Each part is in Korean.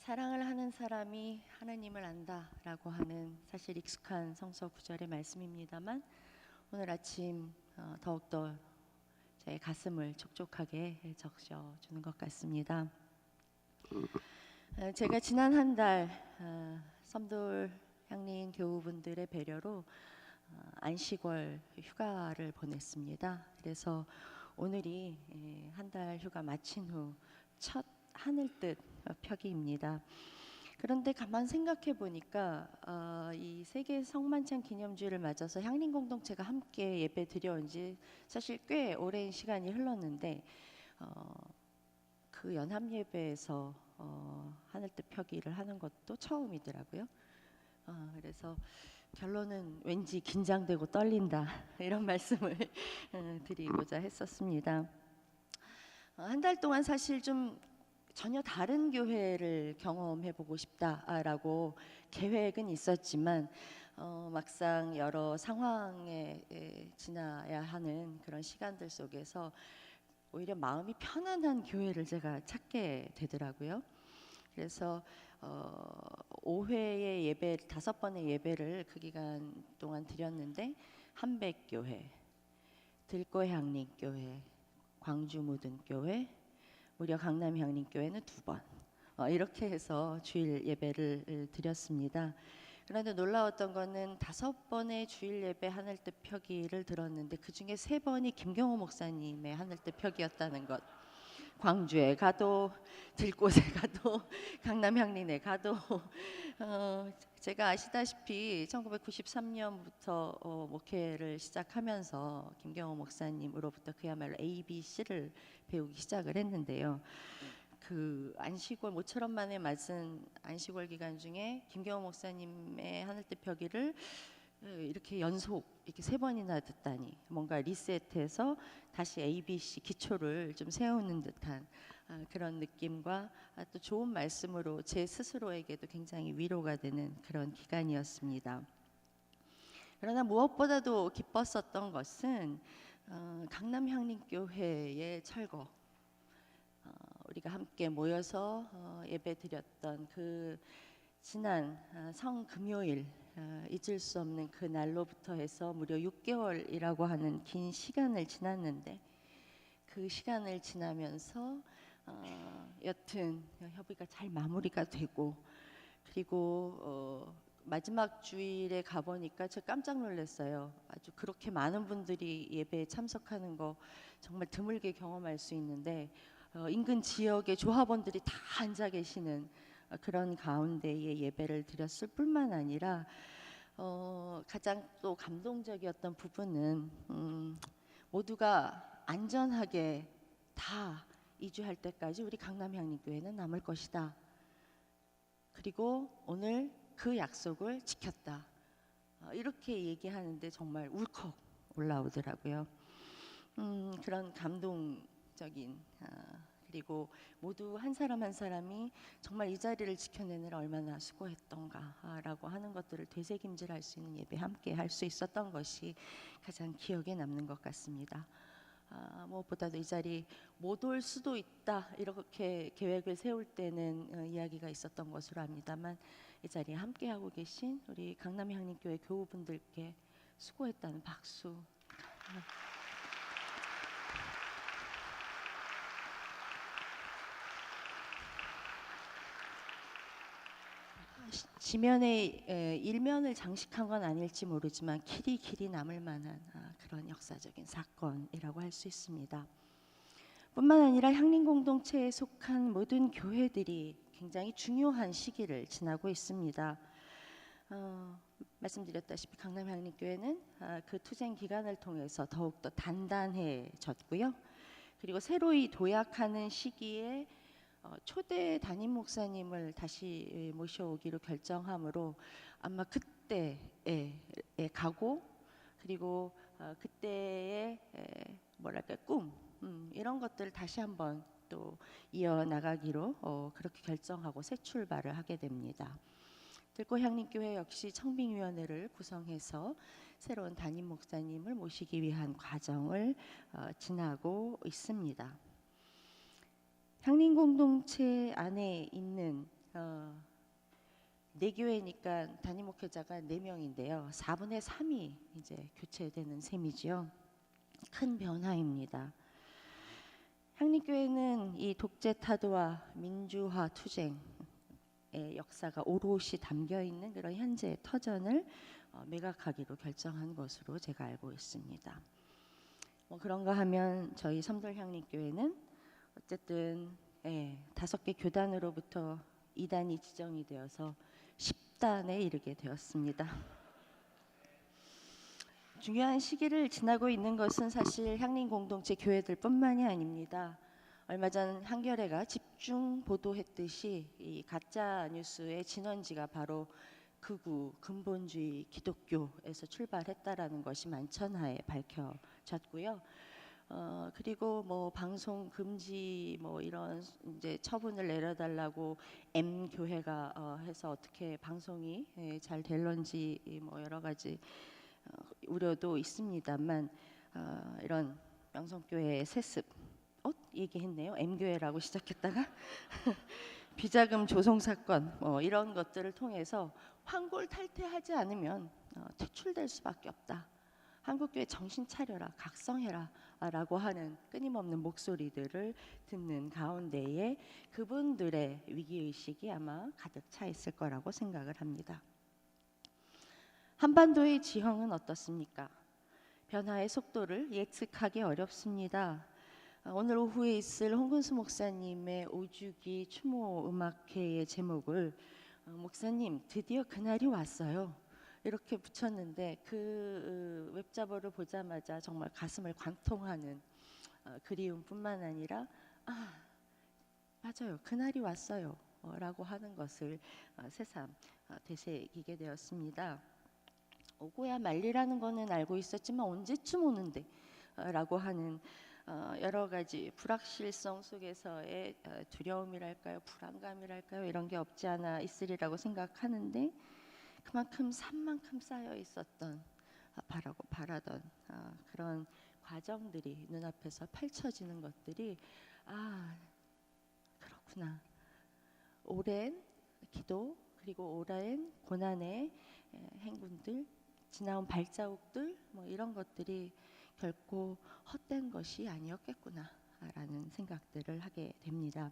사랑을 하는 사람이 하나님을 안다라고 하는 사실 익숙한 성서 구절의 말씀입니다만 오늘 아침 더욱더 제 가슴을 촉촉하게 적셔주는 것 같습니다. 제가 지난 한 달 섬돌 향린 교우분들의 배려로 안식월 휴가를 보냈습니다. 그래서 오늘이 한 달 휴가 마친 후 첫 하늘뜻 펴기입니다. 그런데 가만 생각해 보니까 이 세계 성만찬 기념주일을 맞아서 향림 공동체가 함께 예배 드려온 지 사실 꽤 오랜 시간이 흘렀는데 그 연합 예배에서 하늘뜻 펴기를 하는 것도 처음이더라고요. 그래서 결론은 왠지 긴장되고 떨린다 이런 말씀을 드리고자 했었습니다. 한 달 동안 사실 좀 전혀 다른 교회를 경험해보고 싶다라고 계획은 있었지만 막상 여러 상황에 지나야 하는 그런 시간들 속에서 오히려 마음이 편안한 교회를 제가 찾게 되더라고요. 그래서 5회의 예배, 5번의 예배를 그 기간 동안 드렸는데 한백교회, 들꽃향림교회, 광주무등교회, 무려 강남향림교회는 2번 이렇게 해서 주일 예배를 드렸습니다. 그런데 놀라웠던 거는 5번의 주일 예배 하늘뜻 펴기를 들었는데 그 중에 3번이 김경호 목사님의 하늘뜻 펴기였다는 것. 광주에 가도 들꽃에 가도 강남향림에 가도 제가 아시다시피 1993년부터 목회를 시작하면서 김경호 목사님으로부터 그야말로 ABC를 배우기 시작을 했는데요. 그 안식월 모처럼 만에 맞은 안식월 기간 중에 김경호 목사님의 하늘뜻 펴기를 이렇게 연속 이렇게 3번이나 듣다니 뭔가 리셋해서 다시 ABC 기초를 좀 세우는 듯한 그런 느낌과 또 좋은 말씀으로 제 스스로에게도 굉장히 위로가 되는 그런 기간이었습니다. 그러나 무엇보다도 기뻤었던 것은 강남향림교회의 철거, 우리가 함께 모여서 예배드렸던 그 지난 성금요일 잊을 수 없는 그 날로부터 해서 무려 6개월이라고 하는 긴 시간을 지났는데 그 시간을 지나면서 여튼 협의가 잘 마무리가 되고 그리고 마지막 주일에 가보니까 제가 깜짝 놀랐어요. 아주 그렇게 많은 분들이 예배에 참석하는 거 정말 드물게 경험할 수 있는데 인근 지역의 조합원들이 다 앉아 계시는 그런 가운데에 예배를 드렸을 뿐만 아니라 가장 또 감동적이었던 부분은 모두가 안전하게 다 이주할 때까지 우리 강남향림교회는 남을 것이다. 그리고 오늘 그 약속을 지켰다. 이렇게 얘기하는데 정말 울컥 올라오더라고요. 그런 감동적인 그리고 모두 한 사람 한 사람이 정말 이 자리를 지켜내느라 얼마나 수고했던가라고 하는 것들을 되새김질할 수 있는 예배 함께 할 수 있었던 것이 가장 기억에 남는 것 같습니다. 무엇보다도 이 자리 못 올 수도 있다 이렇게 계획을 세울 때는 이야기가 있었던 것으로 압니다만 이 자리에 함께하고 계신 우리 강남향림교회 교우분들께 수고했다는 박수. 지면에 일면을 장식한 건 아닐지 모르지만 길이 남을 만한 그런 역사적인 사건이라고 할 수 있습니다. 뿐만 아니라 향림 공동체에 속한 모든 교회들이 굉장히 중요한 시기를 지나고 있습니다. 말씀드렸다시피 강남향림교회는 그 투쟁 기간을 통해서 더욱더 단단해졌고요. 그리고 새로이 도약하는 시기에 초대 담임 목사님을 다시 모셔오기로 결정함으로 아마 그때에 가고 그리고 그때의 뭐랄까 꿈 이런 것들을 다시 한번 또 이어나가기로 그렇게 결정하고 새 출발을 하게 됩니다. 들꽃향림교회 역시 청빙위원회를 구성해서 새로운 담임 목사님을 모시기 위한 과정을 지나고 있습니다. 향림 공동체 안에 있는 네 교회니까 담임 목회자가 4명인데요. 4분의 3이 이제 교체되는 셈이지요. 큰 변화입니다. 향림교회는 이 독재 타도와 민주화 투쟁의 역사가 오롯이 담겨 있는 그런 현재의 터전을 매각하기로 결정한 것으로 제가 알고 있습니다. 그런가 하면 저희 섬돌향림교회는 어쨌든 5개 교단으로부터 2단이 지정이 되어서 10단에 이르게 되었습니다. 중요한 시기를 지나고 있는 것은 사실 향림 공동체 교회들 뿐만이 아닙니다. 얼마 전 한겨레가 집중 보도했듯이 이 가짜 뉴스의 진원지가 바로 극우 근본주의 기독교에서 출발했다라는 것이 만천하에 밝혀졌고요. 그리고 뭐 방송 금지 뭐 이런 이제 처분을 내려달라고 M 교회가 해서 어떻게 방송이 잘 될런지 뭐 여러 가지 우려도 있습니다만 이런 명성교회의 세습 얘기했네요. M교회라고 시작했다가 비자금 조성 사건 뭐 이런 것들을 통해서 환골탈태하지 않으면 퇴출될 수밖에 없다. 한국교회 정신 차려라, 각성해라 라고 하는 끊임없는 목소리들을 듣는 가운데에 그분들의 위기의식이 아마 가득 차 있을 거라고 생각을 합니다. 한반도의 지형은 어떻습니까? 변화의 속도를 예측하기 어렵습니다. 오늘 오후에 있을 홍근수 목사님의 5주기 추모 음악회의 제목을 목사님 드디어 그날이 왔어요 이렇게 붙였는데 그 웹자보를 보자마자 정말 가슴을 관통하는 그리움뿐만 아니라 맞아요 그날이 왔어요 라고 하는 것을 새삼 되새기게 되었습니다. 오고야 말리라는 거는 알고 있었지만 언제쯤 오는데 라고 하는 여러 가지 불확실성 속에서의 두려움이랄까요, 불안감이랄까요, 이런 게 없지 않아 있으리라고 생각하는데 그만큼 산만큼 쌓여 있었던 바라고 바라던 그런 과정들이 눈앞에서 펼쳐지는 것들이 그렇구나. 오랜 기도 그리고 오랜 고난의 행군들, 지나온 발자국들 뭐 이런 것들이 결코 헛된 것이 아니었겠구나라는 생각들을 하게 됩니다.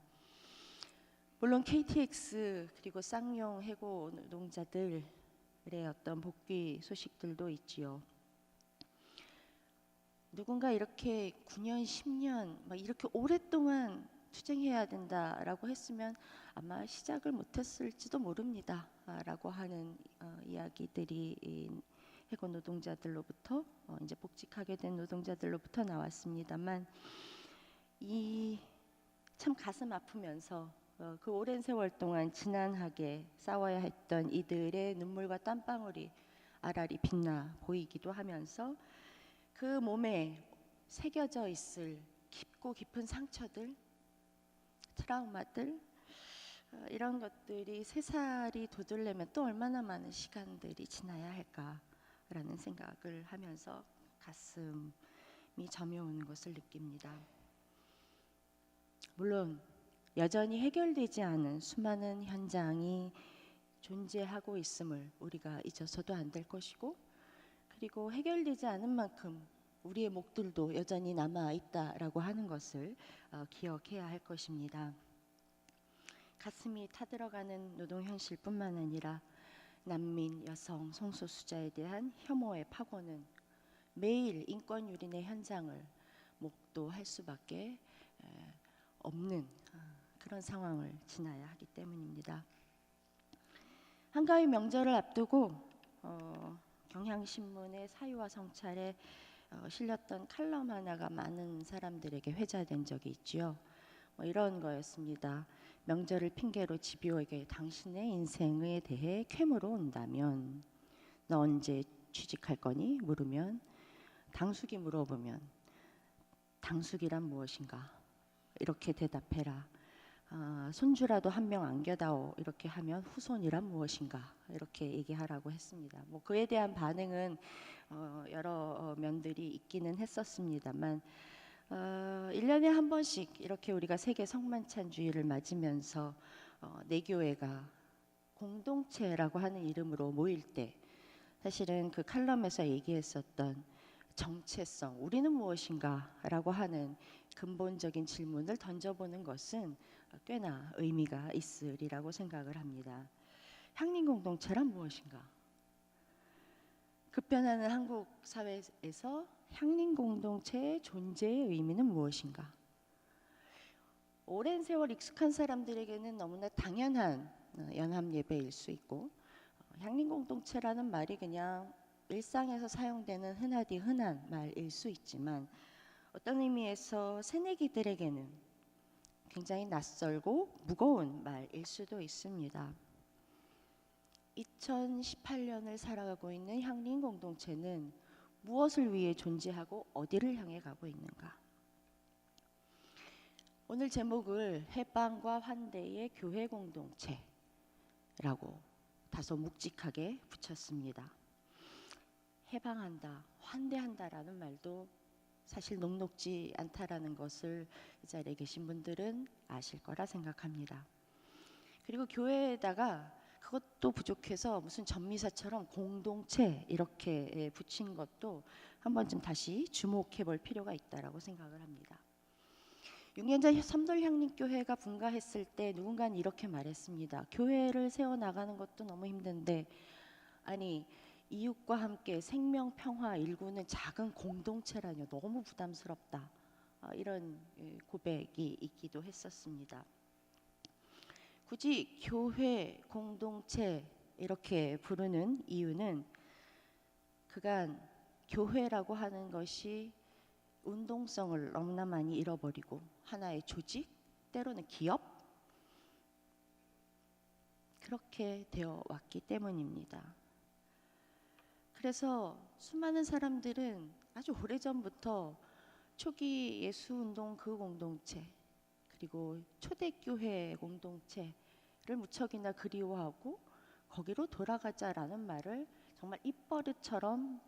물론 KTX 그리고 쌍용 해고 노동자들의 어떤 복귀 소식들도 있지요. 누군가 이렇게 9년, 10년 막 이렇게 오랫동안 투쟁해야 된다라고 했으면 아마 시작을 못했을지도 모릅니다. 라고 하는 이야기들이 해고 노동자들로부터 이제 복직하게 된 노동자들로부터 나왔습니다만 이 참 가슴 아프면서 그 오랜 세월 동안 지난하게 싸워야 했던 이들의 눈물과 땀방울이 아라리 빛나 보이기도 하면서 그 몸에 새겨져 있을 깊고 깊은 상처들, 트라우마들 이런 것들이 새살이 돋으려면 또 얼마나 많은 시간들이 지나야 할까라는 생각을 하면서 가슴이 저며오는 것을 느낍니다. 물론 여전히 해결되지 않은 수많은 현장이 존재하고 있음을 우리가 잊어서도 안 될 것이고 그리고 해결되지 않은 만큼 우리의 목들도 여전히 남아있다라고 하는 것을 기억해야 할 것입니다. 가슴이 타들어가는 노동 현실뿐만 아니라 난민, 여성, 성소수자에 대한 혐오의 파고는 매일 인권 유린의 현장을 목도할 수밖에 없는 그런 상황을 지나야 하기 때문입니다. 한가위 명절을 앞두고 경향신문의 사유와 성찰에 실렸던 칼럼 하나가 많은 사람들에게 회자된 적이 있지요. 이런 거였습니다. 명절을 핑계로 집요하게 당신의 인생에 대해 캐물어 온다면 너 언제 취직할 거니? 물으면 당숙이 물어보면 당숙이란 무엇인가? 이렇게 대답해라. 손주라도 한 명 안겨다오 이렇게 하면 후손이란 무엇인가 이렇게 얘기하라고 했습니다. 뭐 그에 대한 반응은 여러 면들이 있기는 했었습니다만 1년에 한 번씩 이렇게 우리가 세계 성만찬 주의를 맞으면서 내 교회가 공동체라고 하는 이름으로 모일 때 사실은 그 칼럼에서 얘기했었던 정체성, 우리는 무엇인가라고 하는 근본적인 질문을 던져보는 것은 꽤나 의미가 있으리라고 생각을 합니다. 향림 공동체란 무엇인가? 급변하는 한국 사회에서 향림 공동체의 존재의 의미는 무엇인가? 오랜 세월 익숙한 사람들에게는 너무나 당연한 연합 예배일 수 있고, 향림 공동체라는 말이 그냥 일상에서 사용되는 흔하디 흔한 말일 수 있지만 어떤 의미에서 새내기들에게는 굉장히 낯설고 무거운 말일 수도 있습니다. 2018년을 살아가고 있는 향림 공동체는 무엇을 위해 존재하고 어디를 향해 가고 있는가? 오늘 제목을 해방과 환대의 교회 공동체라고 다소 묵직하게 붙였습니다. 해방한다, 환대한다라는 말도 사실 녹록지 않다라는 것을 이 자리에 계신 분들은 아실 거라 생각합니다. 그리고 교회에다가 그것도 부족해서 무슨 전미사처럼 공동체 이렇게 붙인 것도 한 번쯤 다시 주목해 볼 필요가 있다라고 생각을 합니다. 6년 전 섬돌향림교회가 분가했을 때 누군가는 이렇게 말했습니다. 교회를 세워나가는 것도 너무 힘든데 아니 이웃과 함께 생명 평화 일구는 작은 공동체라뇨 너무 부담스럽다. 이런 고백이 있기도 했었습니다. 굳이 교회 공동체 이렇게 부르는 이유는 그간 교회라고 하는 것이 운동성을 너무나 많이 잃어버리고 하나의 조직, 때로는 기업 그렇게 되어 왔기 때문입니다. 그래서 수많은 사람들은 아주 오래전부터 초기 예수운동 그 공동체 그리고 초대교회 공동체를 무척이나 그리워하고 거기로 돌아가자라는 말을 정말 입버릇처럼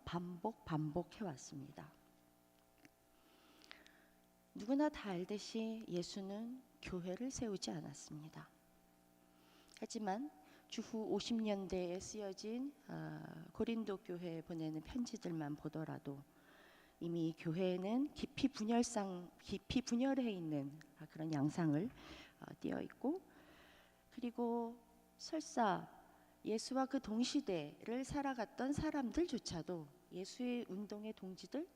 반복해왔습니다. 누구나 다 알듯이 예수는 교회를 세우지 않았습니다. 하지만 주후 50년대에 쓰여진 고린도 교회에 보내는 편지들만 보더라도 이미 교회에는 깊이 분열해 있는 그런 양상을 띄어 있고, 그리고 설사 예수와 그 동시대를 살아갔던 사람들조차도 예수의 운동의 동지들조차도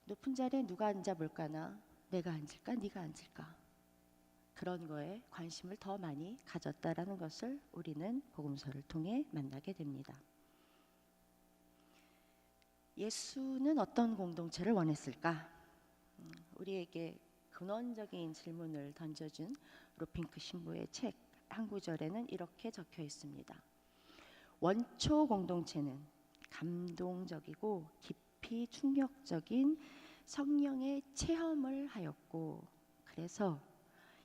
높은 자리에 누가 앉아볼까나 내가 앉을까 네가 앉을까 그런 거에 관심을 더 많이 가졌다라는 것을 우리는 복음서를 통해 만나게 됩니다. 예수는 어떤 공동체를 원했을까? 우리에게 근원적인 질문을 던져준 로핑크 신부의 책 한 구절에는 이렇게 적혀 있습니다. 원초 공동체는 감동적이고 깊이 충격적인 성령의 체험을 하였고, 그래서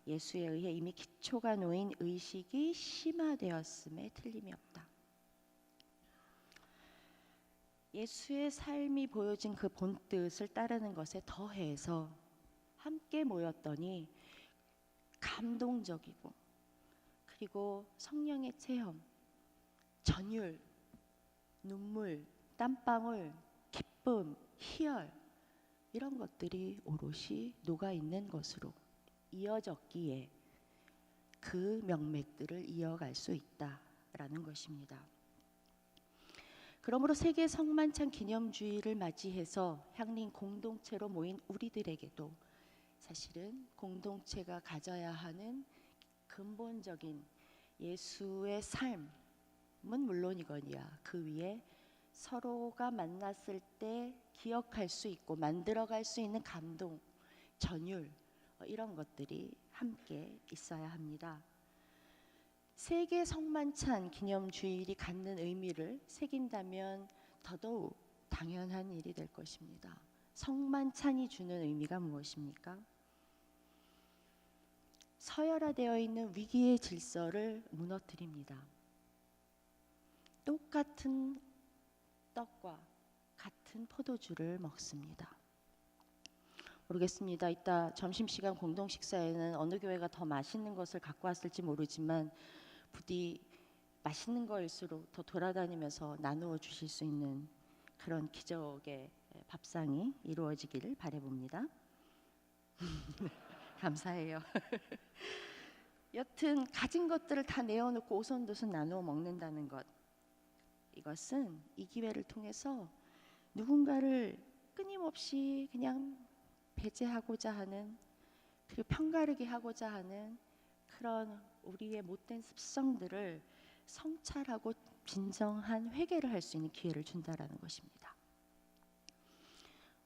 예수에 의해 이미 기초가 놓인 의식이 심화되었음에 틀림이 없다. 예수의 삶이 보여진 그 본뜻을 따르는 것에 더해서 함께 모였더니 감동적이고 그리고 성령의 체험, 전율, 눈물, 땀방울, 기쁨, 희열 이런 것들이 오롯이 녹아있는 것으로 이어졌기에 그 명맥들을 이어갈 수 있다라는 것입니다. 그러므로 세계 성만찬 기념주의를 맞이해서 향림 공동체로 모인 우리들에게도 사실은 공동체가 가져야 하는 근본적인 예수의 삶은 물론이거니와 그 위에 서로가 만났을 때 기억할 수 있고 만들어갈 수 있는 감동, 전율 이런 것들이 함께 있어야 합니다. 세계 성만찬 기념주일이 갖는 의미를 새긴다면 더더욱 당연한 일이 될 것입니다. 성만찬이 주는 의미가 무엇입니까? 서열화되어 있는 위기의 질서를 무너뜨립니다. 똑같은 떡과 같은 포도주를 먹습니다. 모르겠습니다. 이따 점심시간 공동 식사에는 어느 교회가 더 맛있는 것을 갖고 왔을지 모르지만 부디 맛있는 거일수록 더 돌아다니면서 나누어 주실 수 있는 그런 기적의 밥상이 이루어지기를 바라봅니다. 감사해요. 여튼 가진 것들을 다 내어놓고 오손도손 나누어 먹는다는 것, 이것은 이 기회를 통해서 누군가를 끊임없이 그냥 배제하고자 하는, 그리고 편가르게 하고자 하는 그런 우리의 못된 습성들을 성찰하고 진정한 회개를 할 수 있는 기회를 준다라는 것입니다.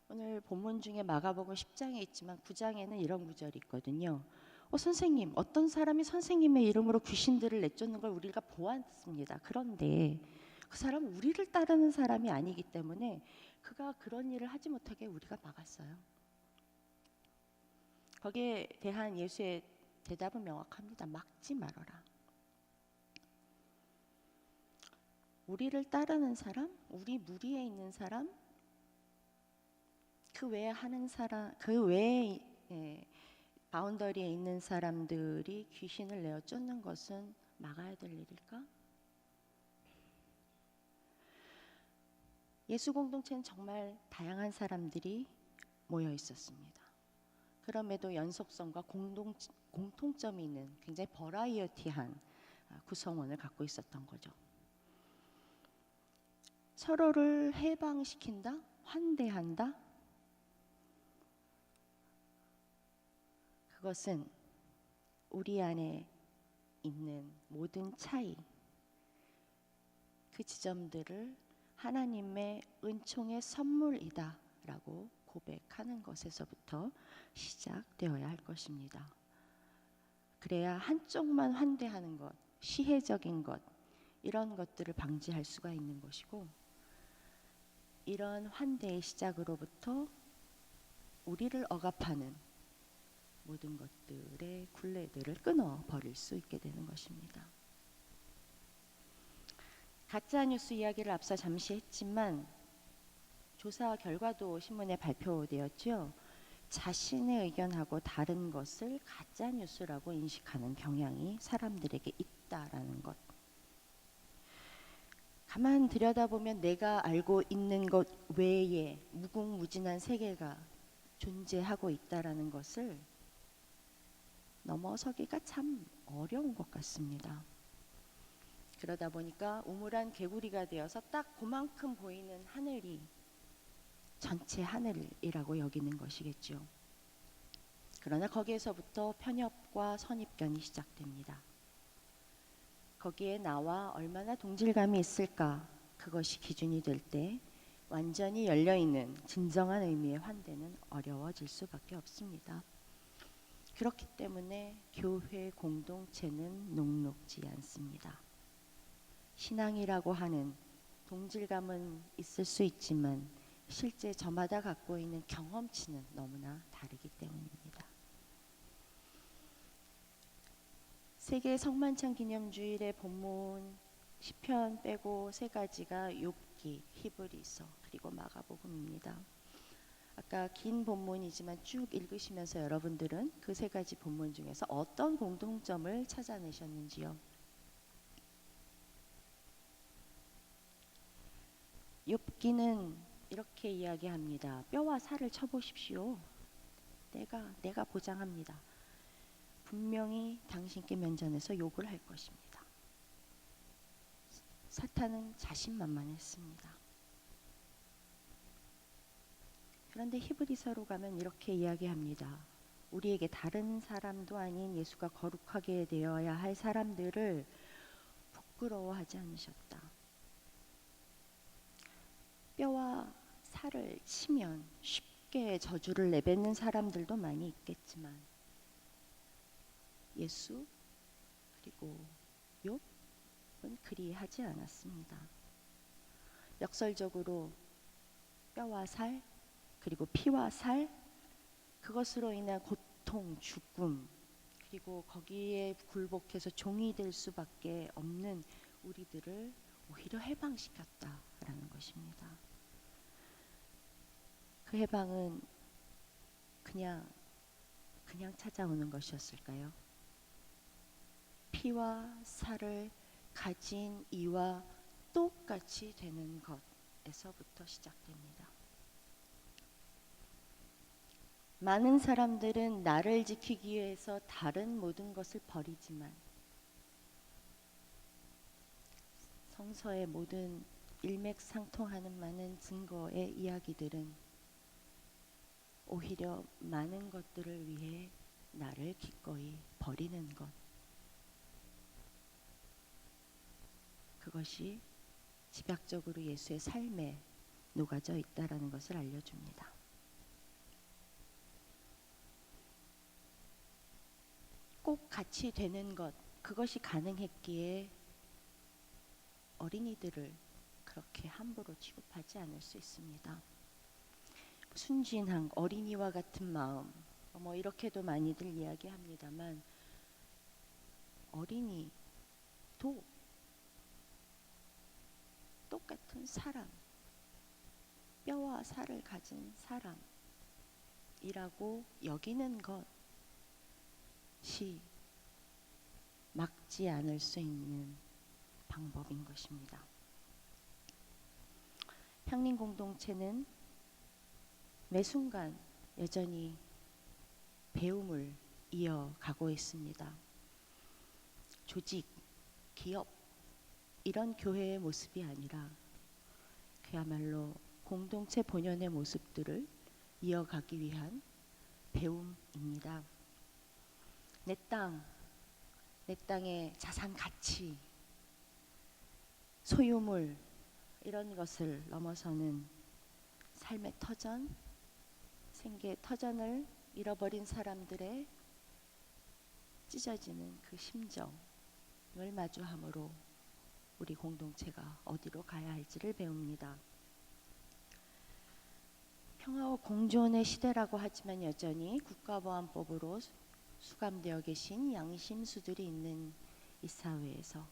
오늘 본문 중에 마가복음 10장에 있지만 9장에는 이런 구절이 있거든요. 선생님, 어떤 사람이 선생님의 이름으로 귀신들을 내쫓는 걸 우리가 보았습니다. 그런데 그 사람은 우리를 따르는 사람이 아니기 때문에 그가 그런 일을 하지 못하게 우리가 막았어요. 거기에 대한 예수의 대답은 명확합니다. 막지 말아라. 우리를 따르는 사람, 우리 무리에 있는 사람, 그 외에 하는 사람, 그 외에 바운더리에 있는 사람들이 귀신을 내어 쫓는 것은 막아야 될 일일까? 예수 공동체는 정말 다양한 사람들이 모여 있었습니다. 그럼에도 연속성과 공통점이 있는 굉장히 버라이어티한 구성원을 갖고 있었던 거죠. 서로를 해방시킨다? 환대한다? 그것은 우리 안에 있는 모든 차이, 그 지점들을 하나님의 은총의 선물이다 라고 고백하는 것에서부터 시작되어야 할 것입니다. 그래야 한쪽만 환대하는 것, 시혜적인 것, 이런 것들을 방지할 수가 있는 것이고, 이런 환대의 시작으로부터 우리를 억압하는 모든 것들의 굴레들을 끊어버릴 수 있게 되는 것입니다. 가짜뉴스 이야기를 앞서 잠시 했지만 조사 결과도 신문에 발표되었죠. 자신의 의견하고 다른 것을 가짜뉴스라고 인식하는 경향이 사람들에게 있다라는 것. 가만 들여다보면 내가 알고 있는 것 외에 무궁무진한 세계가 존재하고 있다라는 것을 넘어서기가 참 어려운 것 같습니다. 그러다 보니까 우물한 개구리가 되어서 딱 그만큼 보이는 하늘이 전체 하늘이라고 여기는 것이겠죠. 그러나 거기에서부터 편협과 선입견이 시작됩니다. 거기에 나와 얼마나 동질감이 있을까, 그것이 기준이 될 때 완전히 열려있는 진정한 의미의 환대는 어려워질 수밖에 없습니다. 그렇기 때문에 교회 공동체는 녹록지 않습니다. 신앙이라고 하는 동질감은 있을 수 있지만 실제 저마다 갖고 있는 경험치는 너무나 다르기 때문입니다. 세계 성만찬 기념주일의 본문 시편 빼고 세 가지가 욥기, 히브리서, 그리고 마가복음입니다. 아까 긴 본문이지만 쭉 읽으시면서 여러분들은 그 세 가지 본문 중에서 어떤 공통점을 찾아내셨는지요? 욥기는 이렇게 이야기합니다. 뼈와 살을 쳐보십시오. 내가 보장합니다. 분명히 당신께 면전에서 욕을 할 것입니다. 사탄은 자신만만했습니다. 그런데 히브리서로 가면 이렇게 이야기합니다. 우리에게 다른 사람도 아닌 예수가 거룩하게 되어야 할 사람들을 부끄러워하지 않으셨다. 뼈와 살을 치면 쉽게 저주를 내뱉는 사람들도 많이 있겠지만 예수 그리고 욥은 그리하지 않았습니다. 역설적으로 뼈와 살 그리고 피와 살, 그것으로 인한 고통, 죽음, 그리고 거기에 굴복해서 종이 될 수밖에 없는 우리들을 오히려 해방시켰다라는 것입니다. 그 해방은 그냥 찾아오는 것이었을까요? 피와 살을 가진 이와 똑같이 되는 것에서부터 시작됩니다. 많은 사람들은 나를 지키기 위해서 다른 모든 것을 버리지만 성서의 모든 일맥상통하는 많은 증거의 이야기들은 오히려 많은 것들을 위해 나를 기꺼이 버리는 것, 그것이 집약적으로 예수의 삶에 녹아져 있다라는 것을 알려줍니다. 꼭 같이 되는 것, 그것이 가능했기에 어린이들을 그렇게 함부로 취급하지 않을 수 있습니다. 순진한 어린이와 같은 마음, 뭐 이렇게도 많이들 이야기합니다만 어린이도 똑같은 사람, 뼈와 살을 가진 사람이라고 여기는 것이 막지 않을 수 있는 방법인 것입니다. 향림 공동체는 매 순간 여전히 배움을 이어가고 있습니다. 조직, 기업 이런 교회의 모습이 아니라 그야말로 공동체 본연의 모습들을 이어가기 위한 배움입니다. 내 땅의 자산 가치, 소유물 이런 것을 넘어서는 삶의 터전, 생계의 터전을 잃어버린 사람들의 찢어지는 그 심정을 마주함으로 우리 공동체가 어디로 가야 할지를 배웁니다. 평화와 공존의 시대라고 하지만 여전히 국가보안법으로 수감되어 계신 양심수들이 있는 이 사회에서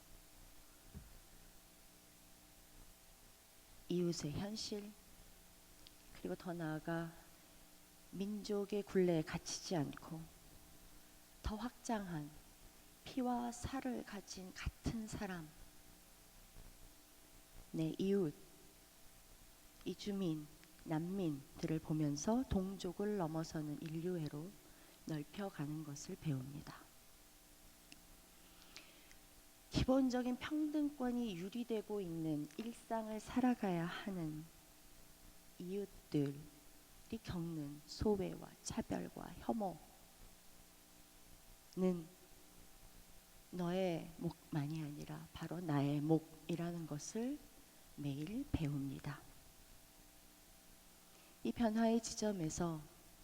이웃의 현실, 그리고 더 나아가 민족의 굴레에 갇히지 않고 더 확장한 피와 살을 가진 같은 사람, 내 이웃, 이주민, 난민들을 보면서 동족을 넘어서는 인류애로 넓혀가는 것을 배웁니다. 기본적인 평등권이 유리되고 있는 일상을 살아가야 하는 이웃들이 겪는 소외와 차별과 혐오는 너의 목만이 아니라 바로 나의 목이라는 것을 매일 배웁니다. 이 변화의 지점에서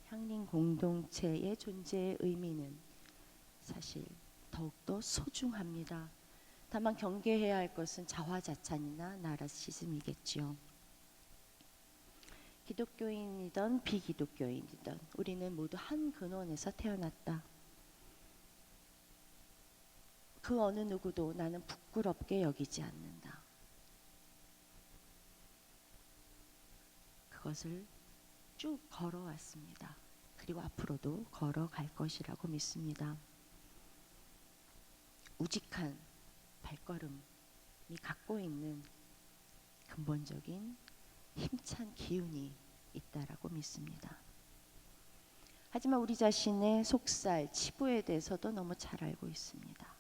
향림 공동체의 존재의 의미는 사실 더욱더 소중합니다. 다만 경계해야 할 것은 자화자찬이나 나라시즘이겠지요. 기독교인이든 비기독교인이든 우리는 모두 한 근원에서 태어났다. 그 어느 누구도 나는 부끄럽게 여기지 않는다. 그것을 쭉 걸어왔습니다. 그리고 앞으로도 걸어갈 것이라고 믿습니다. 우직한 발걸음이 갖고 있는 근본적인 힘찬 기운이 있다라고 믿습니다. 하지만 우리 자신의 속살, 치부에 대해서도 너무 잘 알고 있습니다.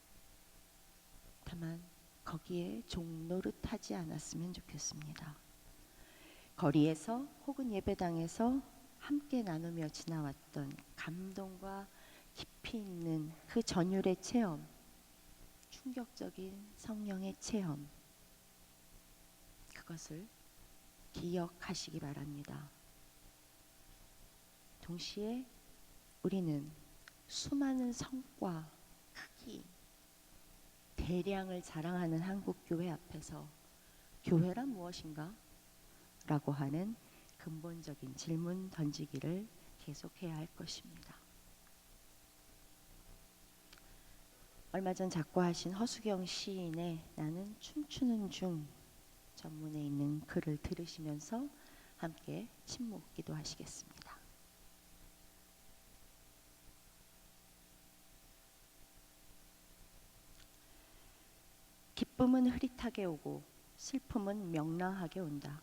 다만 거기에 종노릇하지 않았으면 좋겠습니다. 거리에서 혹은 예배당에서 함께 나누며 지나왔던 감동과 깊이 있는 그 전율의 체험, 충격적인 성령의 체험, 그것을 기억하시기 바랍니다. 동시에 우리는 수많은 성과, 크기, 대량을 자랑하는 한국교회 앞에서 교회란 무엇인가? 라고 하는 근본적인 질문 던지기를 계속해야 할 것입니다. 얼마 전 작고하신 허수경 시인의 나는 춤추는 중 전문에 있는 글을 들으시면서 함께 침묵 기도하시겠습니다. 기쁨은 흐릿하게 오고 슬픔은 명랑하게 온다.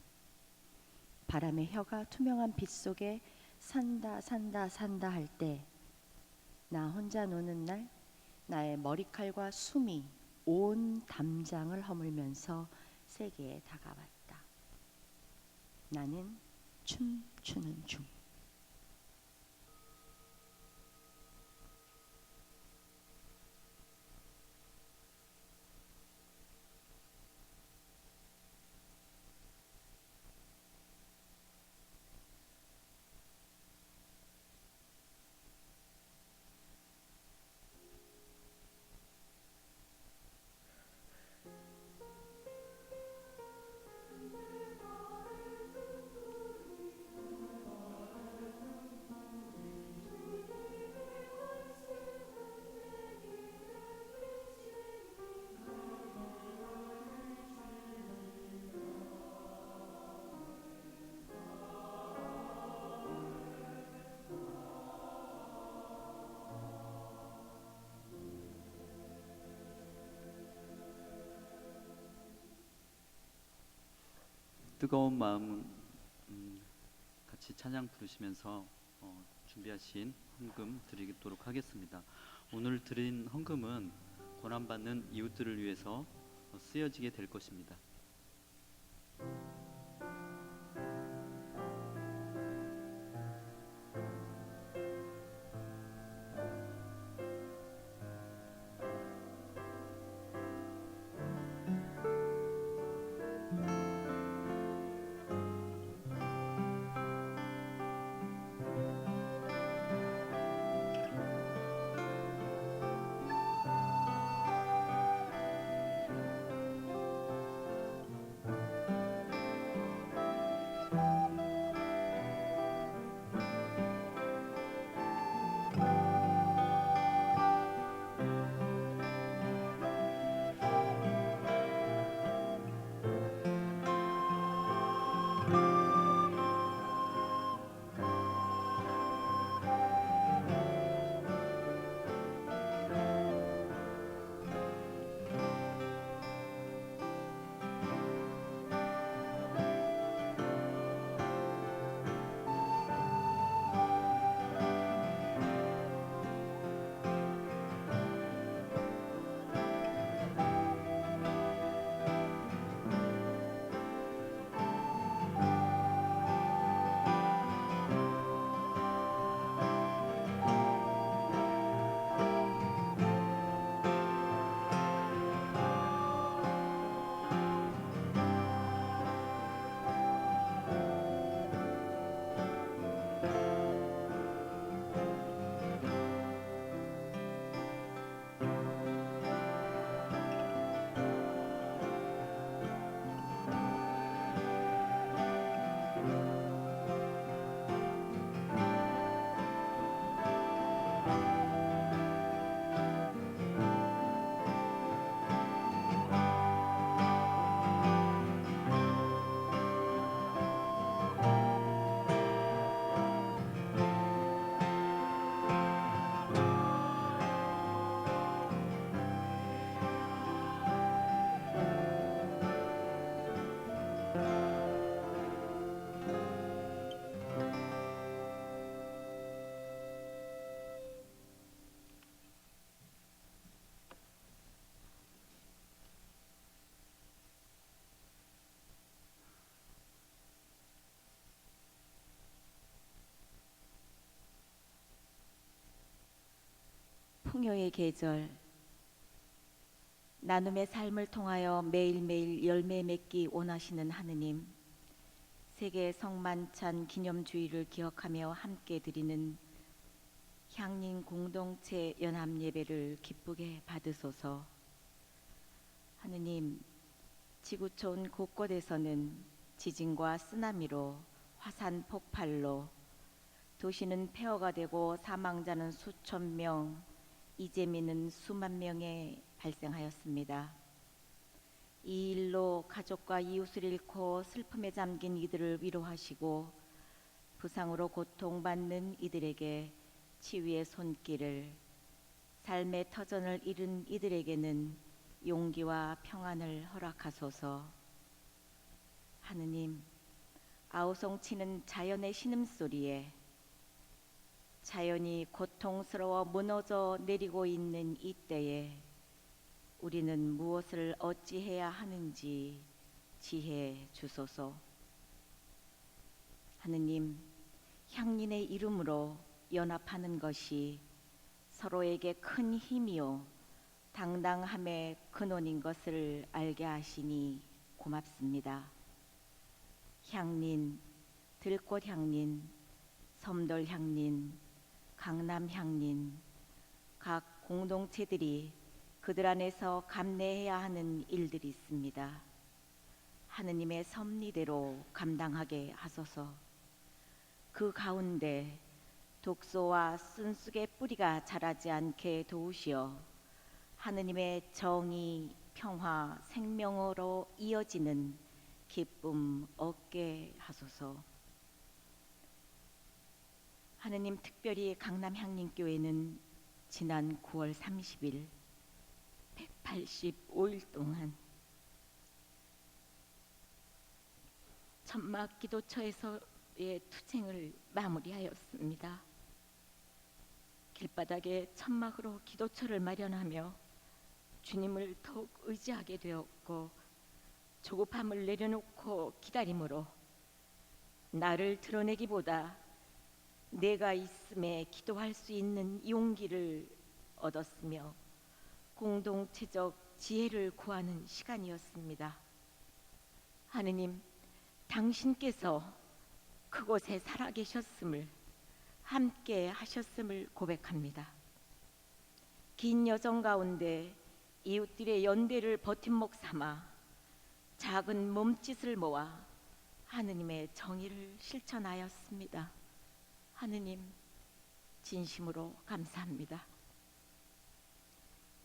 바람의 혀가 투명한 빛 속에 산다 산다 산다 할 때 나 혼자 노는 날 나의 머리칼과 숨이 온 담장을 허물면서 세계에 다가왔다. 나는 춤추는 중. 뜨거운 마음 같이 찬양 부르시면서 준비하신 헌금 드리도록 하겠습니다. 오늘 드린 헌금은 고난받는 이웃들을 위해서 쓰여지게 될 것입니다. 풍요의 계절, 나눔의 삶을 통하여 매일매일 열매 맺기 원하시는 하느님, 세계 성만찬 기념주의를 기억하며 함께 드리는 향림 공동체 연합 예배를 기쁘게 받으소서. 하느님, 지구촌 곳곳에서는 지진과 쓰나미로, 화산 폭발로 도시는 폐허가 되고 사망자는 수천 명, 이재민은 수만 명에 발생하였습니다. 이 일로 가족과 이웃을 잃고 슬픔에 잠긴 이들을 위로하시고 부상으로 고통받는 이들에게 치유의 손길을, 삶의 터전을 잃은 이들에게는 용기와 평안을 허락하소서. 하느님, 아우성치는 자연의 신음소리에 자연이 고통스러워 무너져 내리고 있는 이때에 우리는 무엇을 어찌해야 하는지 지혜 주소서. 하느님, 향린의 이름으로 연합하는 것이 서로에게 큰 힘이요 당당함의 근원인 것을 알게 하시니 고맙습니다. 향린, 들꽃 향린, 섬돌 향린, 강남 향린, 각 공동체들이 그들 안에서 감내해야 하는 일들이 있습니다. 하느님의 섭리대로 감당하게 하소서. 그 가운데 독소와 쓴쑥의 뿌리가 자라지 않게 도우시어 하느님의 정의, 평화, 생명으로 이어지는 기쁨 얻게 하소서. 하느님, 특별히 강남향림교회는 지난 9월 30일 185일 동안 천막 기도처에서의 투쟁을 마무리하였습니다. 길바닥에 천막으로 기도처를 마련하며 주님을 더욱 의지하게 되었고, 조급함을 내려놓고 기다림으로 나를 드러내기보다 내가 있음에 기도할 수 있는 용기를 얻었으며 공동체적 지혜를 구하는 시간이었습니다. 하느님, 당신께서 그곳에 살아계셨음을, 함께 하셨음을 고백합니다. 긴 여정 가운데 이웃들의 연대를 버팀목 삼아 작은 몸짓을 모아 하느님의 정의를 실천하였습니다. 하느님, 진심으로 감사합니다.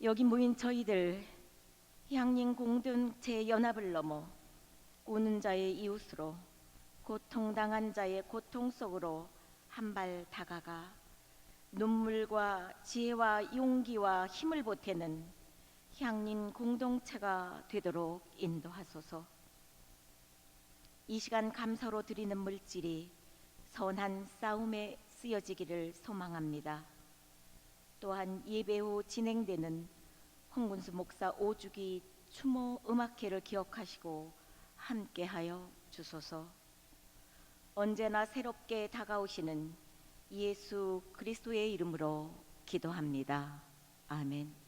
여기 모인 저희들 향린 공동체 연합을 넘어 우는 자의 이웃으로, 고통당한 자의 고통 속으로 한 발 다가가 눈물과 지혜와 용기와 힘을 보태는 향린 공동체가 되도록 인도하소서. 이 시간 감사로 드리는 물질이 선한 싸움에 쓰여지기를 소망합니다. 또한 예배 후 진행되는 홍문수 목사 5주기 추모 음악회를 기억하시고 함께하여 주소서. 언제나 새롭게 다가오시는 예수 그리스도의 이름으로 기도합니다. 아멘.